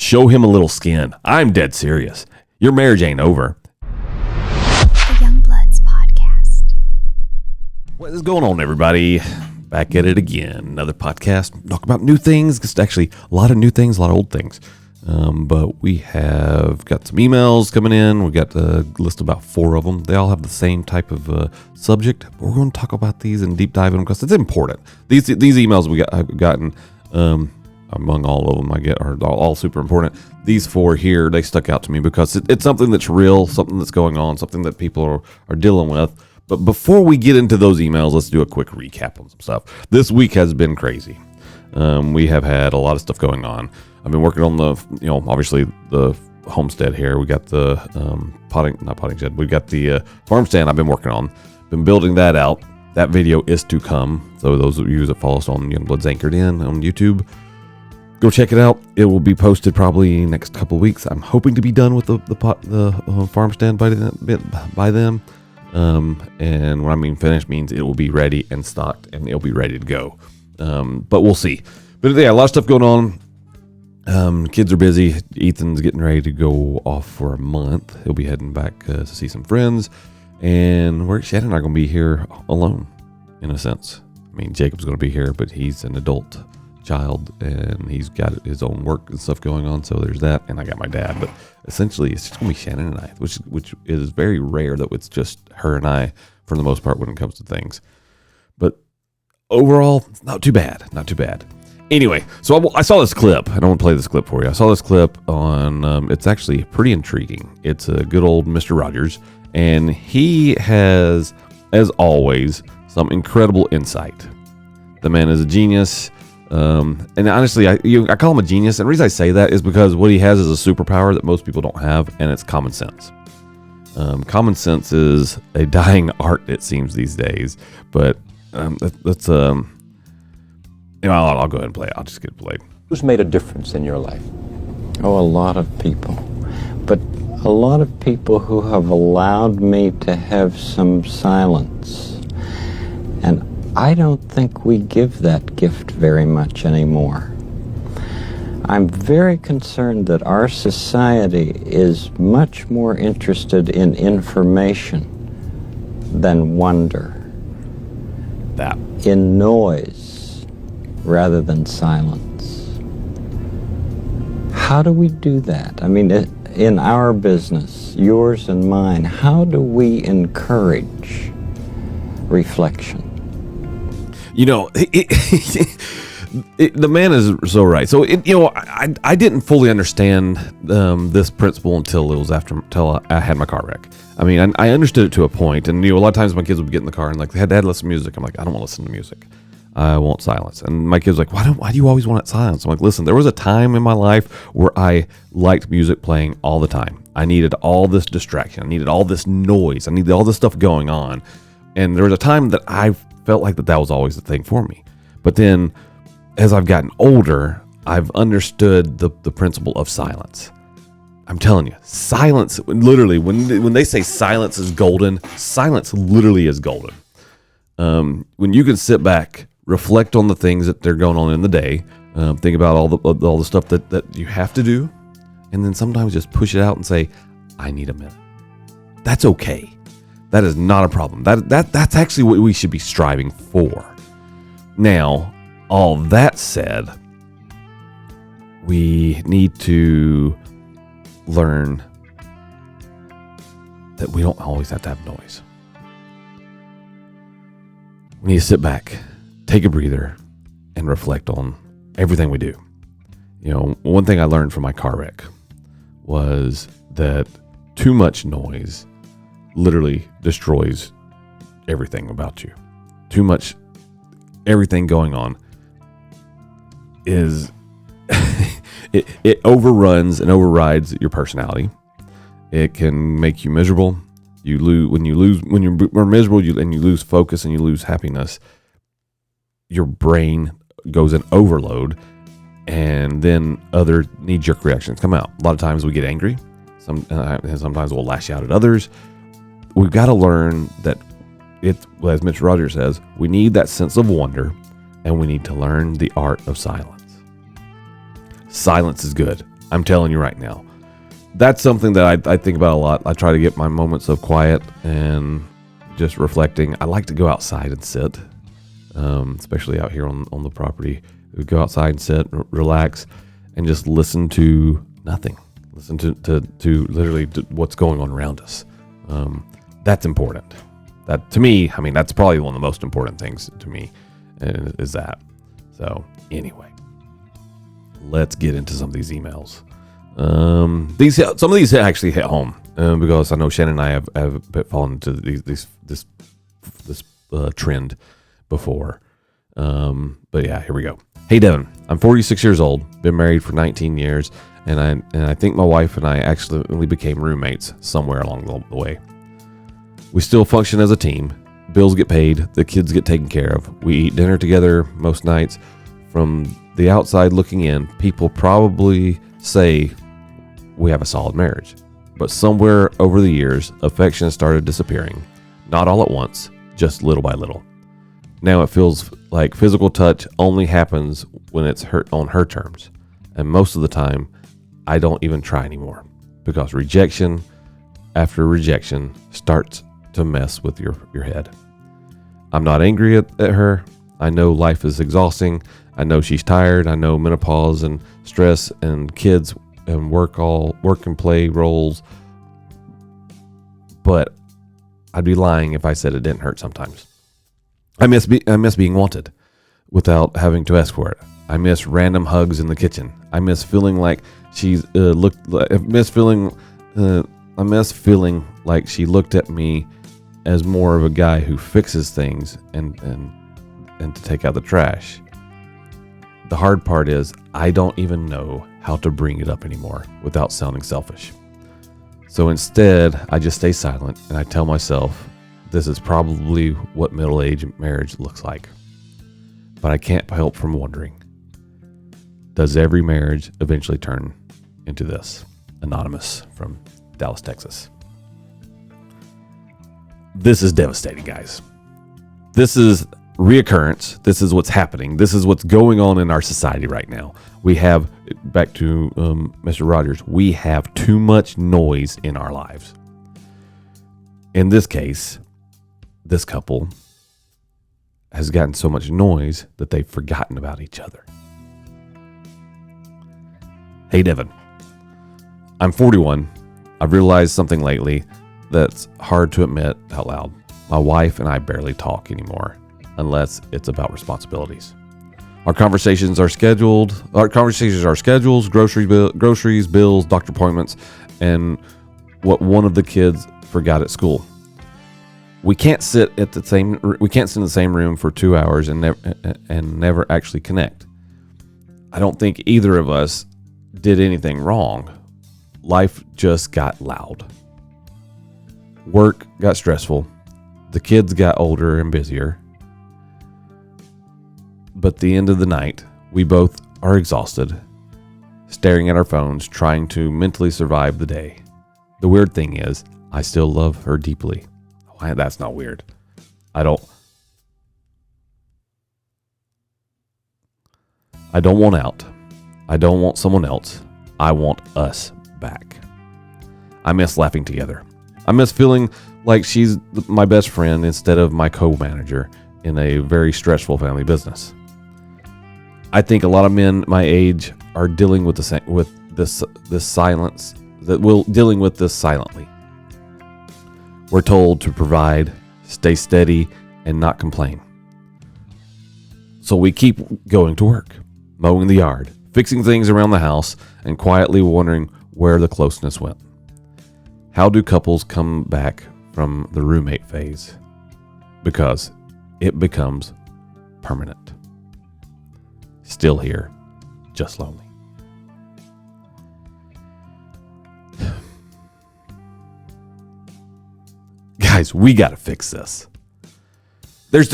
Show him a little skin. I'm dead serious. Your marriage ain't over. The Youngbloods podcast. What is going on, everybody? Back at it again. Another podcast. Talk about new things. It's actually a lot of new things, a lot of old things. But we have got some emails coming in. We got a list of about 4 of them. They all have the same type of subject. But we're going to talk about these and deep dive in them because it's important. These emails I've gotten, among all of them are all super important. These 4 here, they stuck out to me because it's something that's real, something that's going on, something that people are dealing with. But before we get into those emails, let's do a quick recap on some stuff. This week has been crazy. We have had a lot of stuff going on. I've been working on obviously the homestead here. We got the not potting shed. We got the farm stand I've been working on. Been building that out. That video is to come. So those of you that follow us on Youngbloods Anchored In on YouTube, go check it out. It will be posted probably next couple of weeks. I'm hoping to be done with the farm stand by then. And when I mean finished means it will be ready and stocked and it'll be ready to go. But we'll see. But yeah, a lot of stuff going on. Kids are busy. Ethan's getting ready to go off for a month. He'll be heading back to see some friends. And Shannon and I are going to be here alone, in a sense. I mean, Jacob's going to be here, but he's an adult child and he's got his own work and stuff going on. So there's that. And I got my dad. But essentially, it's just going to be Shannon and I, which is very rare that it's just her and I for the most part when it comes to things. But overall, not too bad. Not too bad. Anyway, so I saw this clip. I don't want to play this clip for you. I saw this clip on, it's actually pretty intriguing. It's a good old Mr. Rogers, and he has, as always, some incredible insight. The man is a genius, and honestly, I call him a genius, and the reason I say that is because what he has is a superpower that most people don't have, and it's common sense. Common sense is a dying art, it seems, these days, but that's I'll go ahead and play it. I'll just get it played. Who's made a difference in your life? Oh, a lot of people. But a lot of people who have allowed me to have some silence. And I don't think we give that gift very much anymore. I'm very concerned that our society is much more interested in information than wonder. That. In noise rather than silence. How do we do that? I mean, in our business, yours and mine, how do we encourage reflection? The man is so right. So I didn't fully understand this principle until I had my car wreck. I mean, I understood it to a point, and a lot of times my kids would get in the car and they had to listen to music. I'm like, I don't want to listen to music. I want silence. And my kids were like, why do you always want silence? I'm like, listen, there was a time in my life where I liked music playing all the time. I needed all this distraction. I needed all this noise. I needed all this stuff going on. And there was a time that I felt like that was always the thing for me. But then as I've gotten older, I've understood the principle of silence. I'm telling you, silence, literally, when they say silence is golden, silence literally is golden. When you can sit back, reflect on the things that they're going on in the day, think about all the stuff that you have to do, and then sometimes just push it out and say, I need a minute. That's okay. That is not a problem. That's actually what we should be striving for. Now, all that said, we need to learn that we don't always have to have noise. We need to sit back, take a breather, and reflect on everything we do. One thing I learned from my car wreck was that too much noise literally destroys everything about you. Too much, everything going on is it overruns and overrides your personality. It can make you miserable. When you're miserable and you lose focus and you lose happiness, your brain goes in overload, and then other knee-jerk reactions come out. A lot of times we get angry. Sometimes we'll lash out at others. We've got to learn that as Mr. Rogers says, we need that sense of wonder, and we need to learn the art of silence. Silence is good. I'm telling you right now. That's something that I think about a lot. I try to get my moments of quiet and just reflecting. I like to go outside and sit, especially out here on the property. We go outside and sit, relax, and just listen to nothing. Listen to literally what's going on around us. That's important. That to me, I mean, that's probably one of the most important things to me is that. So anyway, let's get into some of these emails. Some of these actually hit home because I know Shannon and I have fallen into this trend before. But yeah, here we go. Hey Devin, I'm 46 years old, been married for 19 years, and I think my wife and I accidentally became roommates somewhere along the way. We still function as a team. Bills get paid, the kids get taken care of. We eat dinner together most nights. From the outside looking in, people probably say we have a solid marriage. But somewhere over the years, affection started disappearing. Not all at once, just little by little. Now it feels like physical touch only happens when it's on her terms. And most of the time, I don't even try anymore. Because rejection after rejection starts to mess with your head. I'm not angry at her. I know life is exhausting. I know she's tired. I know menopause and stress and kids and work and play roles. But I'd be lying if I said it didn't hurt sometimes. I miss being wanted without having to ask for it. I miss random hugs in the kitchen. I miss feeling like she's I miss feeling like she looked at me as more of a guy who fixes things and to take out the trash. The hard part is I don't even know how to bring it up anymore without sounding selfish. So instead, I just stay silent and I tell myself this is probably what middle-aged marriage looks like. But I can't help from wondering, does every marriage eventually turn into this? Anonymous from Dallas, Texas. This is devastating, guys. This is reoccurrence. This is what's happening. This is what's going on in our society right now. We have, back to Mr. Rogers, we have too much noise in our lives. In this case, this couple has gotten so much noise that they've forgotten about each other. Hey, Devin. I'm 41. I've realized something lately that's hard to admit out loud. My wife and I barely talk anymore unless it's about responsibilities. Our conversations are scheduled. Groceries, bills, doctor appointments, and what one of the kids forgot at school. We can't sit in the same room for 2 hours and never actually connect. I don't think either of us did anything wrong. Life just got loud. Work got stressful. The kids got older and busier. But at the end of the night, we both are exhausted, staring at our phones, trying to mentally survive the day. The weird thing is, I still love her deeply. Why? That's not weird. I don't want out. I don't want someone else. I want us back. I miss laughing together. I miss feeling like she's my best friend instead of my co-manager in a very stressful family business. I think a lot of men my age are dealing with this silently. We're told to provide, stay steady, and not complain. So we keep going to work, mowing the yard, fixing things around the house, and quietly wondering where the closeness went. How do couples come back from the roommate phase? Because it becomes permanent. Still here, just lonely. Guys, we got to fix this. There's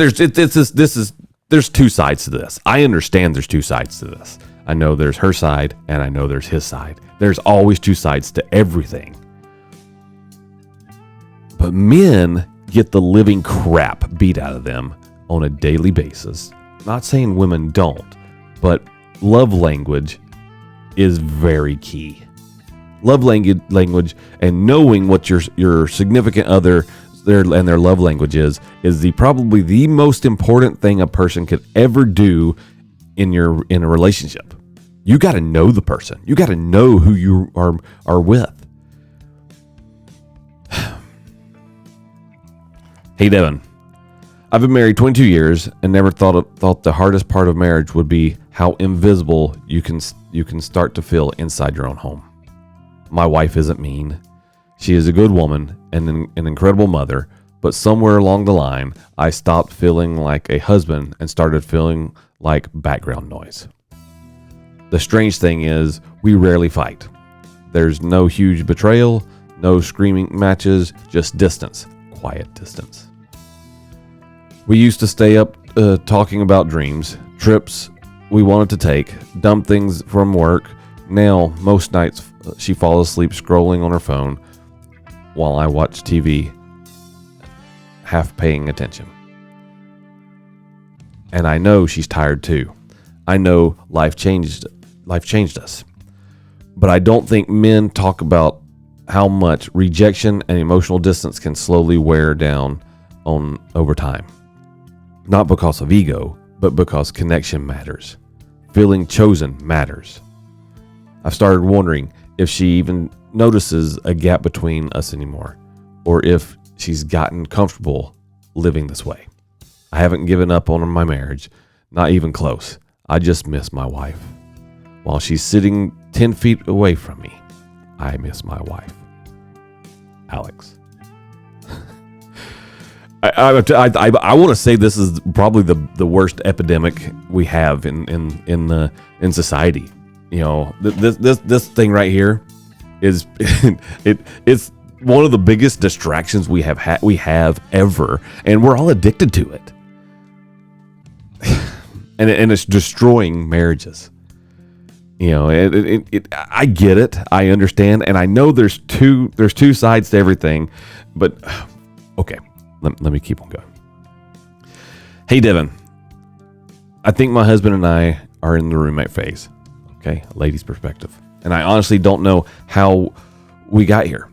two sides to this. I understand there's two sides to this. I know there's her side and I know there's his side. There's always two sides to everything. But men get the living crap beat out of them on a daily basis. Not saying women don't, but love language is very key. Love language and knowing what your significant other their love language is probably the most important thing a person could ever do in a relationship. You got to know the person. You got to know who you are with. Hey Devin, I've been married 22 years and never thought the hardest part of marriage would be how invisible you can start to feel inside your own home. My wife isn't mean. She is a good woman and an incredible mother, but somewhere along the line, I stopped feeling like a husband and started feeling like background noise. The strange thing is, we rarely fight. There's no huge betrayal, no screaming matches, just distance, quiet distance. We used to stay up talking about dreams, trips we wanted to take, dumb things from work. Now, most nights, she falls asleep scrolling on her phone while I watch TV, half paying attention. And I know she's tired too. I know life changed us. But I don't think men talk about how much rejection and emotional distance can slowly wear down over time. Not because of ego, but because connection matters. Feeling chosen matters. I've started wondering if she even notices a gap between us anymore, or if she's gotten comfortable living this way. I haven't given up on my marriage, not even close. I just miss my wife. While she's sitting 10 feet away from me, I miss my wife. Alex. I want to say this is probably the worst epidemic we have in society. You know, this thing right here is it's one of the biggest distractions we have ever, and we're all addicted to it. and it's destroying marriages. You know, I get it, I understand, and I know there's two sides to everything, but okay. Let me keep on going. Hey, Devin. I think my husband and I are in the roommate phase. Okay, a lady's perspective. And I honestly don't know how we got here.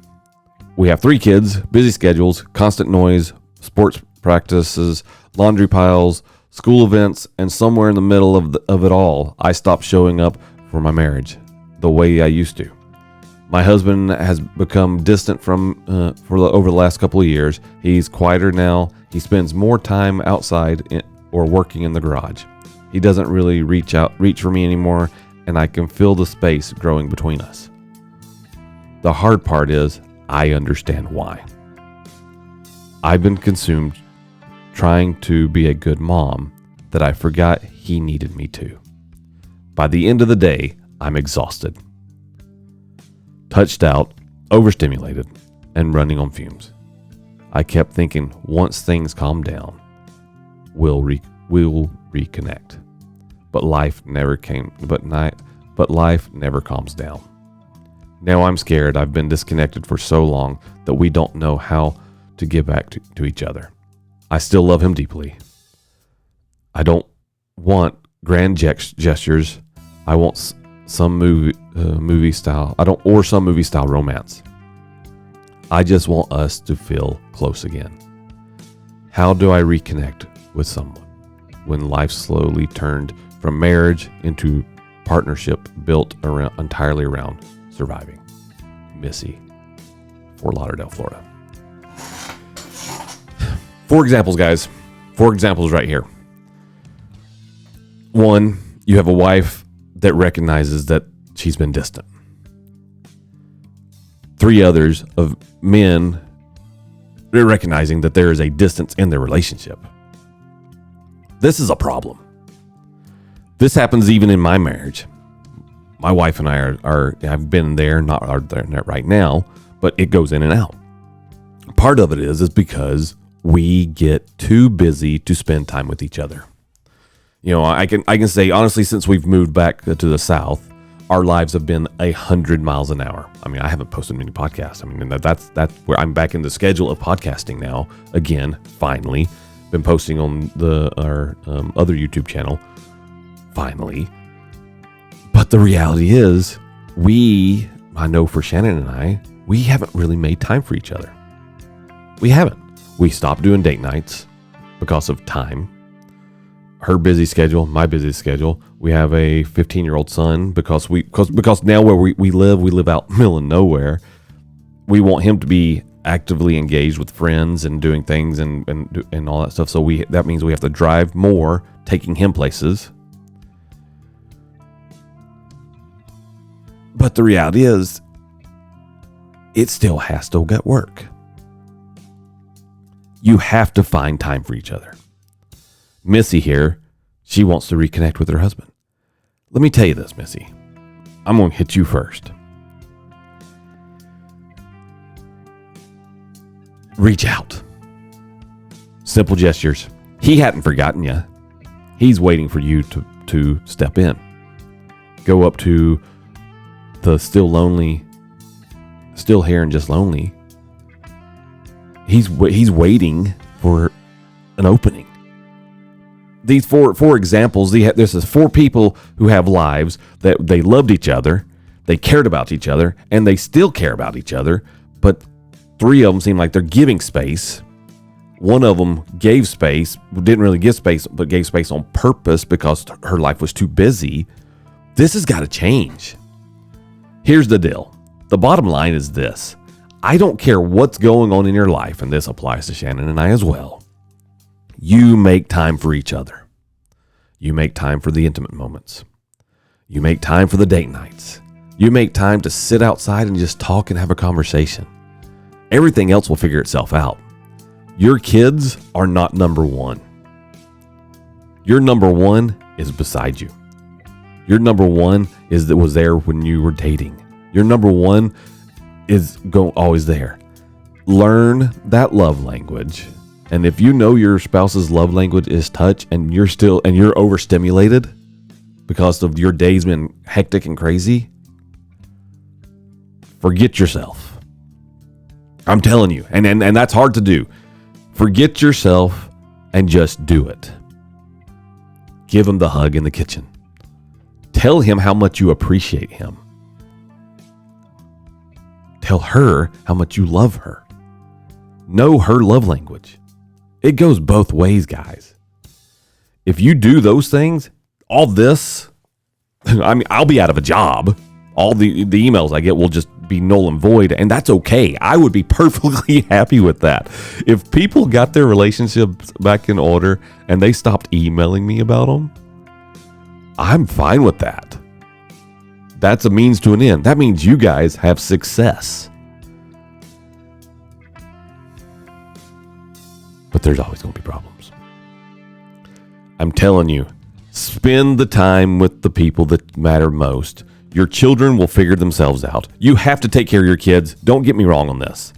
We have 3 kids, busy schedules, constant noise, sports practices, laundry piles, school events, and somewhere in the middle of it all, I stopped showing up for my marriage the way I used to. My husband has become distant over the last couple of years. He's quieter now. He spends more time outside or working in the garage. He doesn't really reach for me anymore, and I can feel the space growing between us. The hard part is, I understand why. I've been consumed trying to be a good mom that I forgot he needed me to. By the end of the day, I'm exhausted, touched out, overstimulated, and running on fumes. I kept thinking once things calm down, we'll reconnect. But life never calms down. Now I'm scared I've been disconnected for so long that we don't know how to get back to each other. I still love him deeply. I don't want grand gestures. I want some movie style romance. I just want us to feel close again. How do I reconnect with someone when life slowly turned from marriage into partnership built entirely around surviving? Missy, Fort Lauderdale, Florida. 4 examples, guys. 4 examples right here. 1, you have a wife that recognizes that she's been distant. 3 others of men recognizing that there is a distance in their relationship. This is a problem. This happens even in my marriage. My wife and I have been there, not right now, but it goes in and out. Part of it is because we get too busy to spend time with each other. You know, I can say honestly, since we've moved back to the South, our lives have been 100 miles an hour. I mean, I haven't posted many podcasts. I mean, that's where I'm back in the schedule of podcasting now. Again, finally, been posting on our other YouTube channel. Finally, But the reality is, I know for Shannon and I, we haven't really made time for each other. We haven't. We stopped doing date nights because of time. Her busy schedule, my busy schedule. We have a 15-year-old son because now where we live out middle of nowhere. We want him to be actively engaged with friends and doing things and all that stuff. So that means we have to drive more, taking him places. But the reality is, it still has to get work. You have to find time for each other. Missy here, she wants to reconnect with her husband. Let me tell you this, Missy. I'm going to hit you first. Reach out. Simple gestures. He hadn't forgotten you. He's waiting for you to step in. Go up to the still lonely, still here and just lonely. He's waiting for an opening. These four examples, this is 4 people who have lives that they loved each other, they cared about each other, and they still care about each other, but 3 of them seem like they're giving space. One of them gave space, didn't really give space, but gave space on purpose because her life was too busy. This has got to change. Here's the deal. The bottom line is this. I don't care what's going on in your life, and this applies to Shannon and I as well. You make time for each other. You make time for the intimate moments. You make time for the date nights. You make time to sit outside and just talk and have a conversation. Everything else will figure itself out. Your kids are not number one. Your number one is beside you. Your number one was there when you were dating. Your number one is always there. Learn that love language. And if you know your spouse's love language is touch and you're overstimulated because of your day's been hectic and crazy, forget yourself. I'm telling you. And that's hard to do. Forget yourself and just do it. Give him the hug in the kitchen. Tell him how much you appreciate him. Tell her how much you love her. Know her love language. It goes both ways, guys. If you do those things, all this, I mean, I'll be out of a job. All the emails I get will just be null and void, and that's okay. I would be perfectly happy with that. If people got their relationships back in order and they stopped emailing me about them, I'm fine with that. That's a means to an end. That means you guys have success. But there's always going to be problems. I'm telling you, spend the time with the people that matter most. Your children will figure themselves out. You have to take care of your kids. Don't get me wrong on this.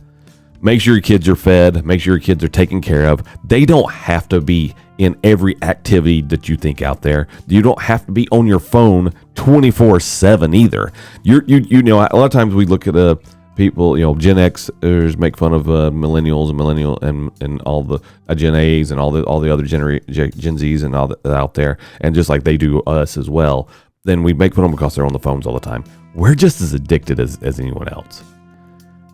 Make sure your kids are fed. Make sure your kids are taken care of. They don't have to be in every activity that you think out there. You don't have to be on your phone 24/7 either. You know, a lot of times we look at people, you know, Gen Xers make fun of millennials and all the Gen A's and all the other Gen Z's and all that out there, and just like they do us as well. Then we make fun of them because they're on the phones all the time. We're just as addicted as anyone else.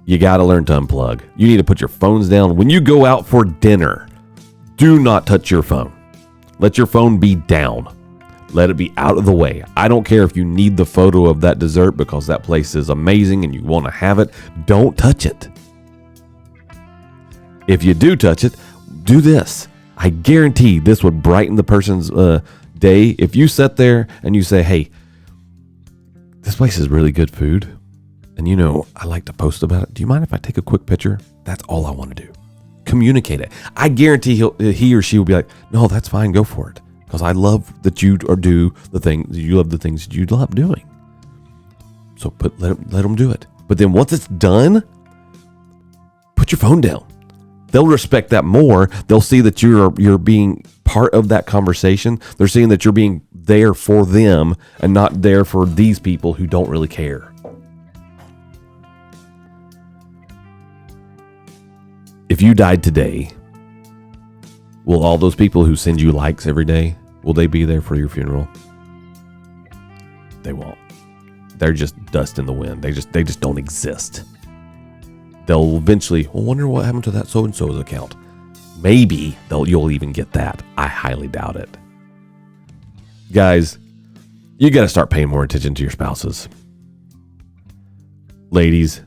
You got to learn to unplug. You need to put your phones down. When you go out for dinner, do not touch your phone. Let your phone be down. Let it be out of the way. I don't care if you need the photo of that dessert because that place is amazing and you want to have it. Don't touch it. If you do touch it, do this. I guarantee this would brighten the person's day. If you sit there and you say, hey, this place is really good food, and you know, I like to post about it. Do you mind if I take a quick picture? That's all I want to do. Communicate it. I guarantee he or she will be like, no, that's fine. Go for it. Because I love that you do the things you love, the things that you love doing. So let them do it. But then once it's done, put your phone down. They'll respect that more. They'll see that you're being part of that conversation. They're seeing that you're being there for them and not there for these people who don't really care. If you died today, will all those people who send you likes every day, will they be there for your funeral? They won't. They're just dust in the wind. They just don't exist. They'll eventually, well, wonder what happened to that so-and-so's account. Maybe you'll even get that. I highly doubt it. Guys, you got to start paying more attention to your spouses. Ladies,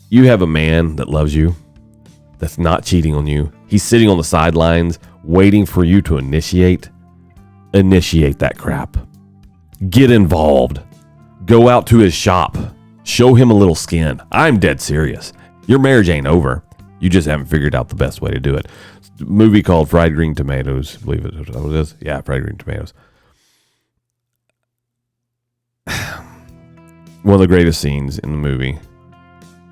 you have a man that loves you, that's not cheating on you. He's sitting on the sidelines waiting for you to initiate. Initiate that crap. Get involved. Go out to his shop. Show him a little skin. I'm dead serious. Your marriage ain't over. You just haven't figured out the best way to do it. It's a movie called Fried Green Tomatoes. I believe it's what it is. Yeah, Fried Green Tomatoes. One of the greatest scenes in the movie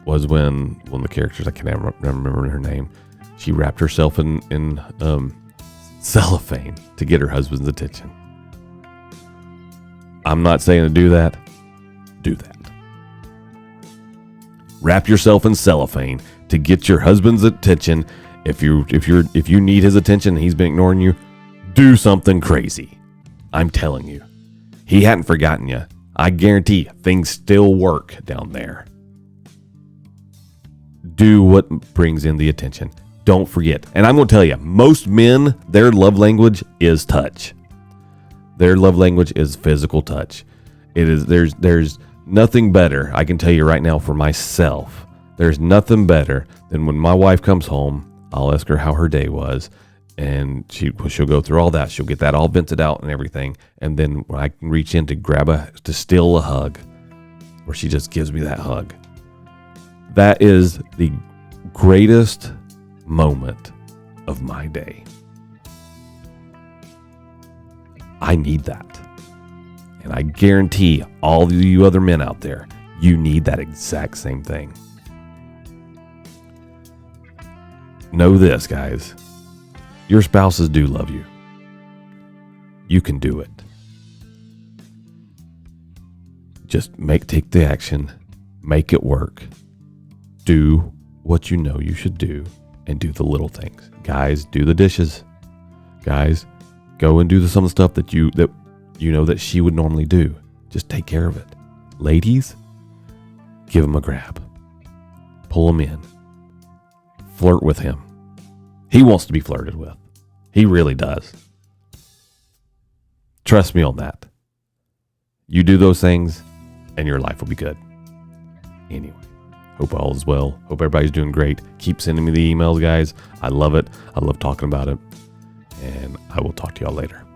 was when one of the characters, I can't remember her name, she wrapped herself in cellophane to get her husband's attention. I'm not saying to do that. Do that. Wrap yourself in cellophane to get your husband's attention. If you need his attention and he's been ignoring you, do something crazy. I'm telling you. He hadn't forgotten you. I guarantee things still work down there. Do what brings in the attention. Don't forget. And I'm going to tell you, most men, their love language is touch. Their love language is physical touch. It is. There's nothing better. I can tell you right now for myself. There's nothing better than when my wife comes home. I'll ask her how her day was, and she'll go through all that. She'll get that all vented out and everything, and then when I can reach in to steal a hug, where she just gives me that hug. That is the greatest moment of my day. I need that. And I guarantee all of you other men out there, you need that exact same thing. Know this, guys. Your spouses do love you. You can do it. Just take the action. Make it work. Do what you know you should do, and do the little things. Guys, do the dishes. Guys, go and do some of the stuff that you know that she would normally do. Just take care of it. Ladies, give him a grab. Pull him in. Flirt with him. He wants to be flirted with. He really does. Trust me on that. You do those things, and your life will be good. Anyway, hope all is well. Hope everybody's doing great. Keep sending me the emails, guys. I love it. I love talking about it. And I will talk to y'all later.